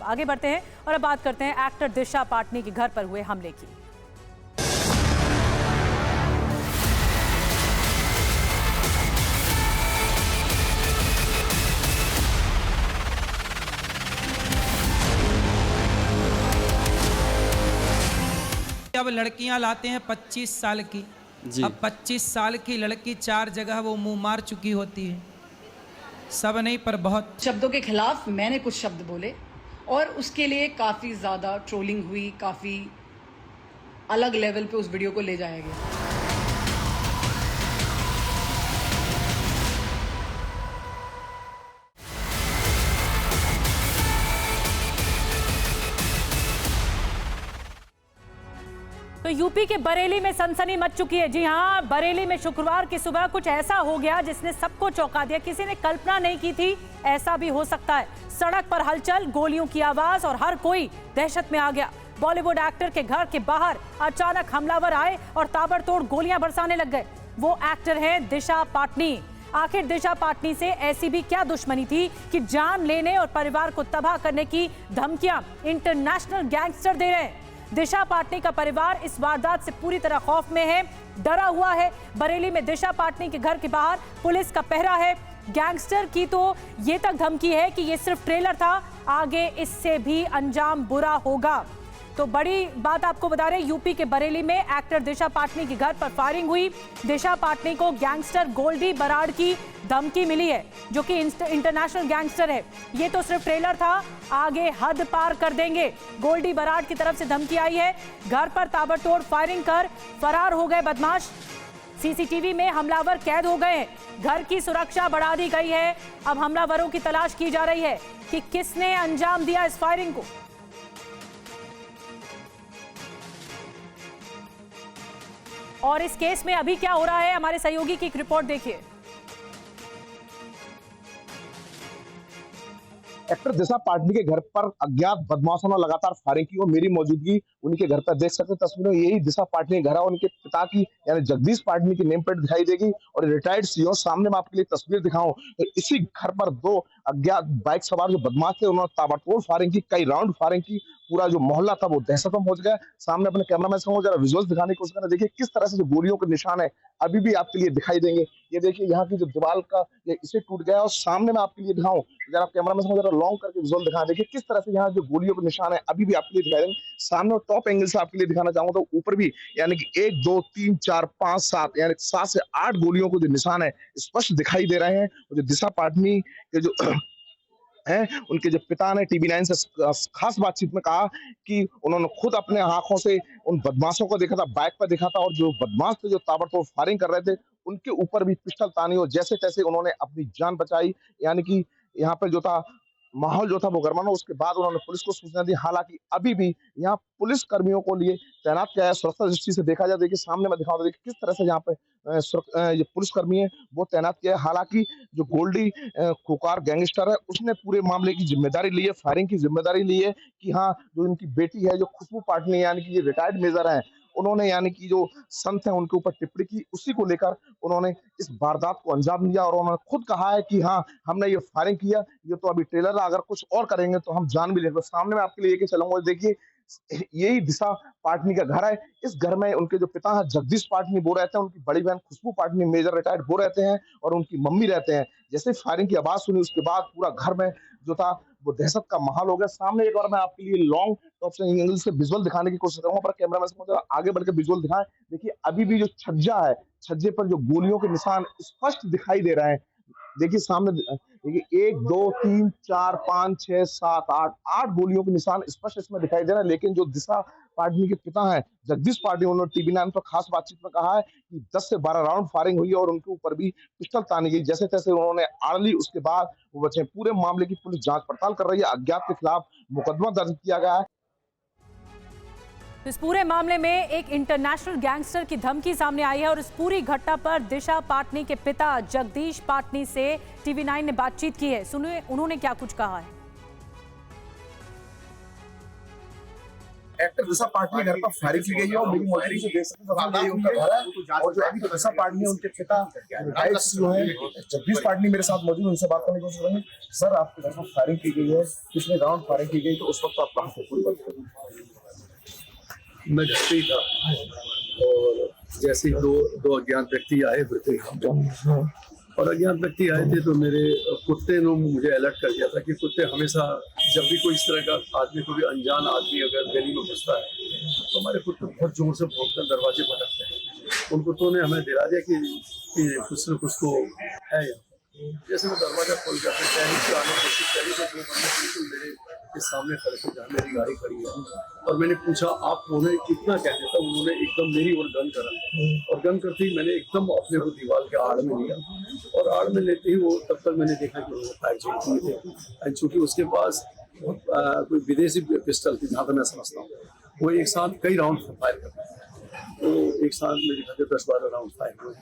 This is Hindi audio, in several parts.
आगे बढ़ते हैं और अब बात करते हैं एक्टर दिशा पाटनी के घर पर हुए हमले की। अब लड़कियां लाते हैं 25 साल की जी। अब 25 साल की लड़की 4 जगह वो मुंह मार चुकी होती है, सब नहीं पर बहुत। शब्दों के खिलाफ मैंने कुछ शब्द बोले और उसके लिए काफ़ी ज़्यादा ट्रोलिंग हुई, काफ़ी अलग लेवल पे उस वीडियो को ले जाया गया। तो यूपी के बरेली में सनसनी मच चुकी है। जी हां, बरेली में शुक्रवार की सुबह कुछ ऐसा हो गया जिसने सबको चौंका दिया। किसी ने कल्पना नहीं की थी ऐसा भी हो सकता है। सड़क पर हलचल, गोलियों की आवाज और हर कोई दहशत में आ गया। बॉलीवुड एक्टर के घर के बाहर अचानक हमलावर आए और ताबड़तोड़ गोलियां बरसाने लग गए। वो एक्टर है दिशा पाटनी। आखिर दिशा पाटनी से ऐसी भी क्या दुश्मनी थी कि जान लेने और परिवार को तबाह करने की धमकियां इंटरनेशनल गैंगस्टर दे रहे हैं। दिशा पाटनी का परिवार इस वारदात से पूरी तरह खौफ में है, डरा हुआ है। बरेली में दिशा पाटनी के घर के बाहर पुलिस का पहरा है। गैंगस्टर की तो ये तक धमकी है कि ये सिर्फ ट्रेलर था, आगे इससे भी अंजाम बुरा होगा। तो बड़ी बात आपको बता रहे, यूपी के बरेली में एक्टर दिशा पाटनी के घर पर फायरिंग हुई। दिशा पाटनी को गैंगस्टर गोल्डी बराड़ की धमकी मिली है, जो कि इंटरनेशनल गैंगस्टर है। ये तो सिर्फ ट्रेलर था, आगे हद पार कर देंगे। गोल्डी बराड़ की तरफ से धमकी आई है। घर पर ताबड़तोड़ फायरिंग कर फरार हो गए बदमाश। सीसीटीवी में हमलावर कैद हो गए हैं। घर की सुरक्षा बढ़ा दी गई है। अब हमलावरों की तलाश की जा रही है कि किसने अंजाम दिया इस फायरिंग को। और इस केस में अभी क्या हो रहा है, हमारे सहयोगी की एक रिपोर्ट देखिए। एक्टर दिशा पाटनी के घर पर अज्ञात बदमाशों ने लगातार फायरिंग की और मेरी मौजूदगी उनके घर पर देख सकते तस्वीरों। यही दिशा पाटनी घर है। उनके पिता की यानी जगदीश पाटनी की नेम प्लेट दिखाई देगी और रिटायर्ड सीओ। सामने मैं आपके लिए तस्वीर दिखाऊं तो इसी घर पर दो अज्ञात बाइक सवार जो बदमाश थे उन्होंने ताबड़तोड़ फायरिंग की, कई राउंड फायरिंग की। पूरा जो मोहल्ला था वो दहशत में पहुंच गया। सामने अपने कैमरामैन से जरा विजुअल्स दिखाने की कोशिश करें। देखिए किस तरह से जो गोलियों के निशान है अभी भी आपके लिए दिखाई देंगे। ये देखिए यहाँ की जो दीवार का ये इसे टूट गया और सामने मैं आपके लिए दिखाऊं जरा कैमरामैन से जरा लॉन्ग करके विजुअल दिखा। देखिए किस तरह से यहाँ जो गोलियों के निशान है अभी भी आपके लिए दिखाई देंगे। सामने टॉप एंगल से आपके लिए दिखाना चाहूंगा तो ऊपर भी यानी कि 1 2 3 4 5 7 यानी 7 से 8 गोलियों को जो निशान है स्पष्ट दिखाई दे रहे हैं। जो दिशा पाटनी के जो हैं उनके जो पिता ने टीवी 9 से खास बातचीत में कहा कि उन्होंने खुद अपने आंखों से उन बदमाशों को देखा था, बाइक पर देखा था और जो बदमाश थे जो ताबड़तोड़ फायरिंग कर रहे थे उनके ऊपर भी पिस्टल तानी और जैसे तैसे उन्होंने अपनी जान बचाई। यानी कि यहाँ पर जो था माहौल जो था वो गर्माना। उसके बाद उन्होंने पुलिस को सूचना दी। हालांकि अभी भी यहाँ पुलिस कर्मियों को लिए तैनात किया है। सुरक्षा दृष्टि से देखा जाए, देखिए सामने मैं दिखाऊंगा देखिए किस तरह से यहाँ पे ये पुलिस कर्मी है वो तैनात किया है। हालांकि जो गोल्डी खुकार गैंगस्टर है उसने पूरे मामले की जिम्मेदारी ली है, फायरिंग की जिम्मेदारी ली है कि हाँ जो इनकी बेटी है जो खुशबू पाटनी यानी कि ये रिटायर्ड मेजर है उन्होंने यानी कि जो संत है उनके ऊपर टिप्पणी की, उसी को लेकर उन्होंने इस वारदात को अंजाम दिया। और उन्होंने खुद कहा है कि हाँ हमने ये फायरिंग किया, ये तो अभी ट्रेलर है, अगर कुछ और करेंगे तो हम जान भी लेंगे। सामने मैं आपके लिए लेके चलूंगा। देखिए यही दिशा पाटनी का घर है। इस घर में उनके जो पिता हैं जगदीश पाटनी वो रहते हैं, उनकी बड़ी बहन खुशबू पाटनी मेजर रिटायर्ड वो रहते हैं और उनकी मम्मी रहते हैं। जैसे फायरिंग की आवाज सुनी उसके बाद पूरा घर में जो था वो दहशत का माहौल हो गया। सामने एक बार मैं आपके लिए लॉन्ग टॉप से एंगल से विजुअल दिखाने की कोशिश करूंगा, पर कैमरा में आगे बढ़ के विजुअल दिखाएं। देखिए अभी भी जो छज्जा है, छज्जे पर जो गोलियों के निशान स्पष्ट दिखाई दे रहे हैं। देखिए सामने देखिए 1 2 3 4 5 6 7 8 गोलियों के निशान स्पष्ट इसमें दिखाई दे रहे हैं। लेकिन जो दिशा पाटनी के पिता हैं जगदीश पाटनी उन्होंने टीवी 9 पर खास बातचीत में कहा है कि 10 से 12 राउंड फायरिंग हुई और उनके ऊपर भी पिस्टल तानी गई। जैसे तैसे उन्होंने आड़ ली, उसके बाद वो बचे। पूरे मामले की पुलिस जांच पड़ताल कर रही है। अज्ञात के खिलाफ मुकदमा दर्ज किया गया है। इस पूरे मामले में एक इंटरनेशनल गैंगस्टर की धमकी सामने आई है और इस पूरी घटना पर दिशा पाटनी के पिता जगदीश पाटनी से टीवी 9 ने बातचीत की है। सुनिए उन्होंने क्या कुछ कहा है। एक्टर दिशा पाटनी के घर पर फायरिंग की गई है और मेरी मौजूदगी से देख सकते हैं उनका घर है और जो अभी दिशा पाटनी है उनके पिता रिटायर्ड जो है जगदीश पाटनी मेरे साथ मौजूद, उनसे बात करने की कोशिश करेंगे। सर, आपके घर पर फायरिंग की गई है, कितने राउंड फायरिंग की गई, तो उस वक्त आप कहाँ थे? पूरी बात करें। मैं घर पे ही था और जैसे ही दो अज्ञात व्यक्ति आए हुए थे और अज्ञात व्यक्ति आए थे तो मेरे कुत्ते ने मुझे अलर्ट कर दिया था कि कुत्ते हमेशा जब भी कोई इस तरह का आदमी, कोई भी अनजान आदमी अगर गली में घुसता है तो हमारे कुत्ते बहुत जोर से भौंककर दरवाजे पटकते हैं। उन कुत्तों ने हमें दिला दिया कि कुछ न कुछ तो है यहाँ। जैसे मैं दरवाजा खोल कर अपने टहनी से आने की कोशिश करी तो वो बंदे बिल्कुल मेरे के सामने खड़े थे जहाँ मेरी गाड़ी खड़ी है और मैंने पूछा आप उन्हें कितना कहते था, उन्होंने एकदम मेरी ओर गन करा और गन करते ही मैंने एकदम अपने को दीवार के आड़ में लिया और आड़ में लेते ही वो तब तक मैंने देखा कि उन्होंने फायर किए थे। चूंकि उसके पास कोई विदेशी पिस्टल थी जहाँ तक मैं समझता हूँ, वो एक साथ कई राउंड फायर करता है, तो एक साथ मेरे घर 10-12 राउंड फायर हुए।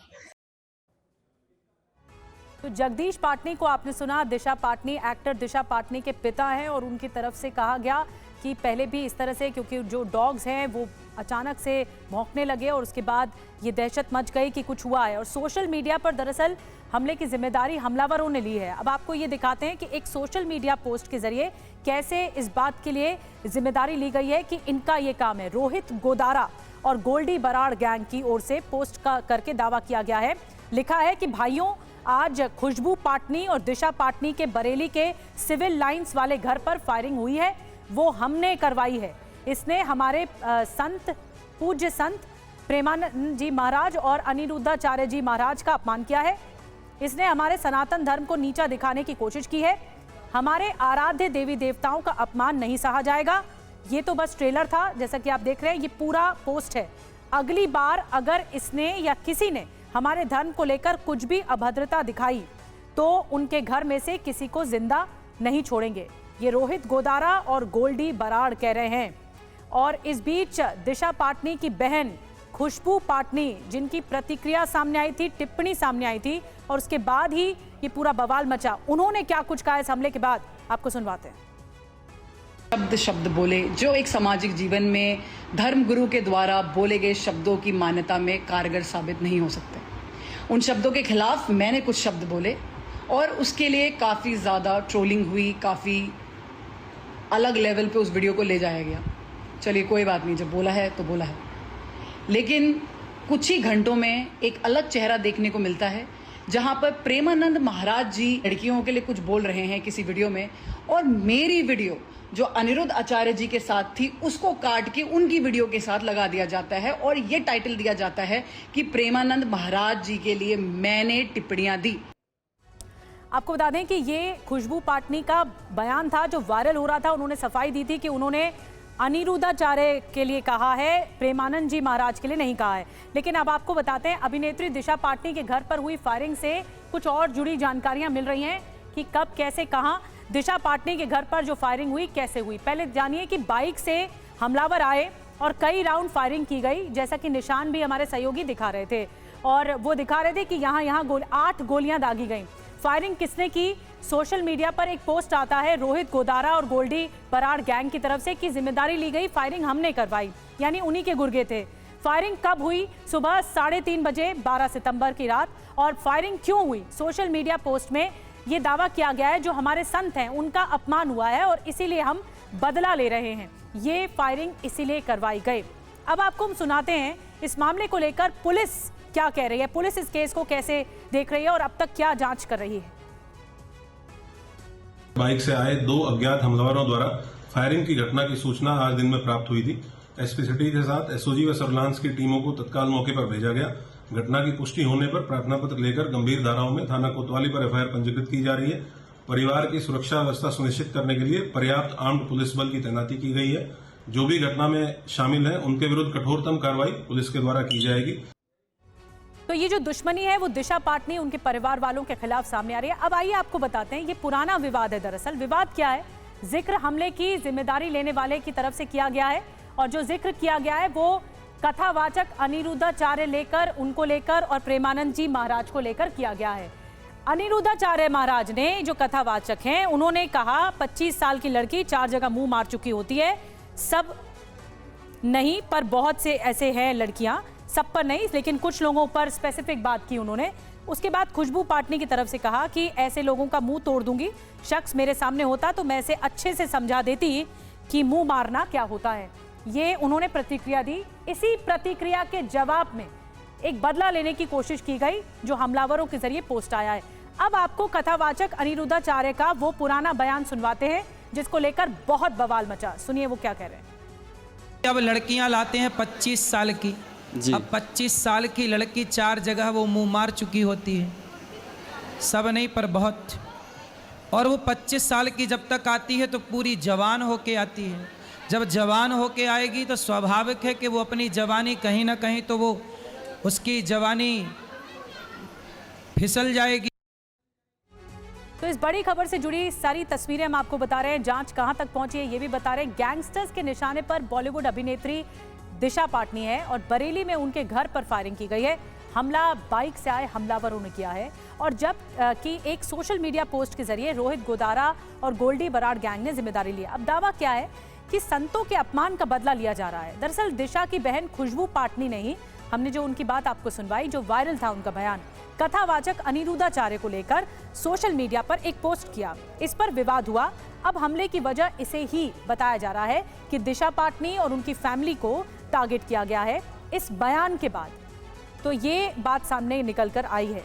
तो जगदीश पाटनी को आपने सुना, दिशा पाटनी एक्टर दिशा पाटनी के पिता हैं और उनकी तरफ से कहा गया कि पहले भी इस तरह से, क्योंकि जो डॉग्स हैं वो अचानक से भौंकने लगे और उसके बाद ये दहशत मच गई कि कुछ हुआ है और सोशल मीडिया पर दरअसल हमले की जिम्मेदारी हमलावरों ने ली है। अब आपको ये दिखाते हैं कि एक सोशल मीडिया पोस्ट के जरिए कैसे इस बात के लिए जिम्मेदारी ली गई है कि इनका ये काम है। रोहित गोदारा और गोल्डी बराड़ गैंग की ओर से पोस्ट करके दावा किया गया है। लिखा है कि भाइयों, आज खुशबू पाटनी और दिशा पाटनी के बरेली के सिविल लाइंस वाले घर पर फायरिंग हुई है, वो हमने करवाई है। इसने हमारे पूज्य संत प्रेमानंद जी महाराज और अनिरुद्धाचार्य जी महाराज का अपमान किया है। इसने हमारे सनातन धर्म को नीचा दिखाने की कोशिश की है। हमारे आराध्य देवी देवताओं का अपमान नहीं सहा जाएगा। ये तो बस ट्रेलर था, जैसा कि आप देख रहे हैं, ये पूरा पोस्ट है। अगली बार अगर इसने या किसी ने हमारे धर्म को लेकर कुछ भी अभद्रता दिखाई तो उनके घर में से किसी को जिंदा नहीं छोड़ेंगे। ये रोहित गोदारा और गोल्डी बराड़ कह रहे हैं। और इस बीच दिशा पाटनी की बहन खुशबू पाटनी, जिनकी प्रतिक्रिया सामने आई थी, टिप्पणी सामने आई थी और उसके बाद ही ये पूरा बवाल मचा, उन्होंने क्या कुछ कहा इस हमले के बाद, आपको सुनवाते हैं। शब्द बोले जो एक सामाजिक जीवन में धर्मगुरु के द्वारा बोले गए शब्दों की मान्यता में कारगर साबित नहीं हो सकते। उन शब्दों के खिलाफ मैंने कुछ शब्द बोले और उसके लिए काफ़ी ज़्यादा ट्रोलिंग हुई, काफ़ी अलग लेवल पे उस वीडियो को ले जाया गया। चलिए कोई बात नहीं, जब बोला है तो बोला है। लेकिन कुछ ही घंटों में एक अलग चेहरा देखने को मिलता है, जहां पर प्रेमानंद महाराज जी लड़कियों के लिए कुछ बोल रहे हैं किसी वीडियो में, और मेरी वीडियो जो अनिरुद्ध आचार्य जी के साथ थी उसको काट के उनकी वीडियो के साथ लगा दिया जाता है और ये टाइटल दिया जाता है कि प्रेमानंद महाराज जी के लिए मैंने टिप्पणियां दी। आपको बता दें कि ये खुशबू पाटनी का बयान था जो वायरल हो रहा था। उन्होंने सफाई दी थी कि उन्होंने अनिरुद्धाचार्य के लिए कहा है, प्रेमानंद जी महाराज के लिए नहीं कहा है। लेकिन अब आपको बताते हैं, अभिनेत्री दिशा पाटनी के घर पर हुई फायरिंग से कुछ और जुड़ी जानकारियां मिल रही हैं कि कब, कैसे, कहां दिशा पाटनी के घर पर जो फायरिंग हुई कैसे हुई। पहले जानिए कि बाइक से हमलावर आए और कई राउंड फायरिंग की गई, जैसा कि निशान भी हमारे सहयोगी दिखा रहे थे और वो दिखा रहे थे कि यहाँ 8 गोलियां दागी गई। फायरिंग किसने की? सोशल मीडिया पर एक पोस्ट आता है रोहित गोदारा और गोल्डी बराड़ गैंग की तरफ से कि जिम्मेदारी ली गई, फायरिंग हमने करवाई, यानी उन्हीं के गुर्गे थे। फायरिंग कब हुई? सुबह 3:30 बजे 12 सितंबर की रात। और फायरिंग क्यों हुई? सोशल मीडिया पोस्ट में ये दावा किया गया है जो हमारे संत हैं उनका अपमान हुआ है और इसीलिए हम बदला ले रहे हैं, ये फायरिंग इसीलिए करवाई गई। अब आपको हम सुनाते हैं इस मामले को लेकर पुलिस क्या कह रही है, पुलिस इस केस को कैसे देख रही है और अब तक क्या जांच कर रही है। बाइक से आए 2 अज्ञात हमलावरों द्वारा फायरिंग की घटना की सूचना आज दिन में प्राप्त हुई थी। एसपी सिटी के साथ एसओजी व सर्विलांस की टीमों को तत्काल मौके पर भेजा गया। घटना की पुष्टि होने पर प्रार्थना पत्र लेकर गंभीर धाराओं में थाना कोतवाली पर एफआईआर पंजीकृत की जा रही है। परिवार की सुरक्षा व्यवस्था सुनिश्चित करने के लिए पर्याप्त आर्म्ड पुलिस बल की तैनाती की गई है। जो भी घटना में शामिल है उनके विरुद्ध कठोरतम कार्रवाई पुलिस के द्वारा की जाएगी। तो ये जो दुश्मनी है वो दिशा पाटनी उनके परिवार वालों के खिलाफ सामने आ रही है। अब आइए आपको बताते हैं, ये पुराना विवाद है। दरअसल विवाद क्या है? जिक्र हमले की जिम्मेदारी लेने वाले की तरफ से किया गया है और जो जिक्र किया गया है वो कथावाचक अनिरुद्धाचार्य उनको लेकर और प्रेमानंद जी महाराज को लेकर किया गया है। अनिरुद्धाचार्य महाराज ने, जो कथावाचक हैं, उन्होंने कहा 25 साल की लड़की 4 जगह मुंह मार चुकी होती है, सब नहीं, पर बहुत से ऐसे हैं लड़कियां, सब पर नहीं, लेकिन कुछ लोगों पर स्पेसिफिक बात की उन्होंने। उसके बाद खुशबू पाटनी की तरफ से कहा कि ऐसे लोगों का मुंह तोड़ दूंगी, शख्स मेरे सामने होता तो मैं इसे अच्छे से समझा देती कि मुंह मारना क्या होता है। ये उन्होंने प्रतिक्रिया दी। इसी प्रतिक्रिया के जवाब में एक बदला लेने की कोशिश की गई जो हमलावरों के जरिए पोस्ट आया है। अब आपको कथावाचक अनिरुद्धाचार्य का वो पुराना बयान सुनवाते हैं जिसको लेकर बहुत बवाल मचा। सुनिए वो क्या कह रहे हैं। अब लड़कियां लाते हैं 25 साल की, अब 25 साल की लड़की 4 जगह वो मुंह मार चुकी होती है, सब नहीं पर बहुत। और वो 25 साल की जब तक आती है तो पूरी जवान होके आती है। जब जवान होके आएगी तो स्वाभाविक है कि वो अपनी जवानी कहीं ना कहीं तो वो उसकी जवानी फिसल जाएगी। तो इस बड़ी खबर से जुड़ी सारी तस्वीरें हम आपको बता रहे हैं, जांच कहां तक पहुंची है ये भी बता रहे हैं। गैंगस्टर्स के निशाने पर बॉलीवुड अभिनेत्री दिशा पाटनी है और बरेली में उनके घर पर फायरिंग की गई है। हमला बाइक से आए हमलावरों ने किया है और जब कि एक सोशल मीडिया पोस्ट के जरिए रोहित गोदारा और गोल्डी बराड़ गैंग ने जिम्मेदारी ली। अब दावा क्या है कि संतों के अपमान का बदला लिया जा रहा है। दरअसल दिशा की बहन खुशबू पाटनी ने ही, हमने जो उनकी बात आपको सुनवाई, जो वायरल था उनका बयान, कथावाचक अनिरुद्धाचार्य को लेकर सोशल मीडिया पर एक पोस्ट किया। इस पर विवाद हुआ। अब हमले की वजह इसे ही बताया जा रहा है कि दिशा पाटनी और उनकी फैमिली को टारगेट किया गया है। इस बयान के बाद तो ये बात सामने निकल कर आई है।